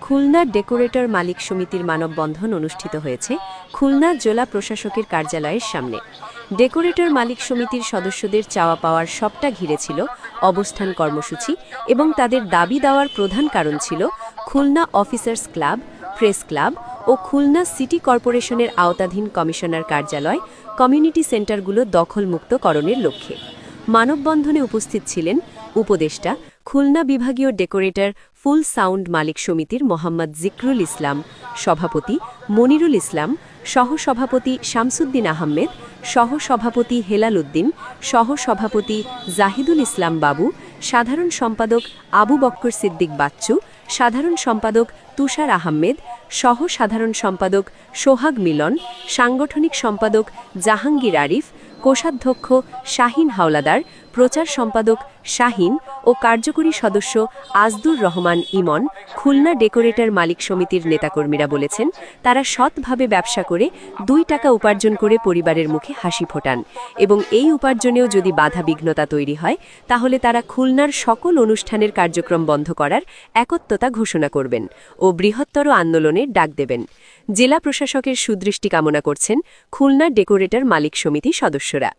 Khulna decorator মালিক সমিতির মানববন্ধন অনুষ্ঠিত হয়েছে খুলনা জেলা প্রশাসকের কার্যালয়ের সামনে। ডেকোরেটর মালিক সমিতির সদস্যদের চাওয়া পাওয়ার সবটা ঘিরে ছিল অবস্থান কর্মসূচি এবং তাদের দাবি দেওয়ার প্রধান কারণ ছিল Khulna officers club, press club ও খুলনা সিটি কর্পোরেশনের আওতাধীন কমিশনার কার্যালয়, কমিউনিটি সেন্টারগুলো দখলমুক্তকরণের লক্ষ্যে। মানববন্ধনে উপস্থিত ছিলেন উপদেষ্টা, খুলনা বিভাগীয় ডেকোরেটর ফুল সাউন্ড মালিক সমিতির মোহাম্মদ জিকরুল ইসলাম, সভাপতি মনিরুল ইসলাম, সহসভাপতি শামসুদ্দিন আহমেদ, সহসভাপতি হেলাল উদ্দিন, সহসভাপতি জাহিদুল ইসলাম বাবু, সাধারণ সম্পাদক আবু বক্কর সিদ্দিক বাচ্চু, সাধারণ সম্পাদক তুষার আহমেদ, সহ সাধারণ সম্পাদক সোহাগ মিলন, সাংগঠনিক সম্পাদক জাহাঙ্গীর আরিফ, কোষাধ্যক্ষ শাহিন হাওলাদার, প্রচার সম্পাদক শাহিন ও কার্যকরী সদস্য আজদুর রহমান ইমন, খুলনা ডেকোরেটর মালিক সমিতির নেতাকর্মীরা বলেছেন, তারা সৎভাবে ব্যবসা করে ২ টাকা উপার্জন করে পরিবারের মুখে হাসি ফোটান এবং এই উপার্জনেও যদি বাধাবিঘ্নতা তৈরি হয় তাহলে তারা খুলনার সকল অনুষ্ঠানের কার্যক্রম বন্ধ করার একত্রতা ঘোষণা করবেন ও বৃহত্তর আন্দোলনের ডাক দেবেন। জেলা প্রশাসকের সুদৃষ্টি কামনা করছেন খুলনা ডেকোরেটর মালিক সমিতি সদস্যরা।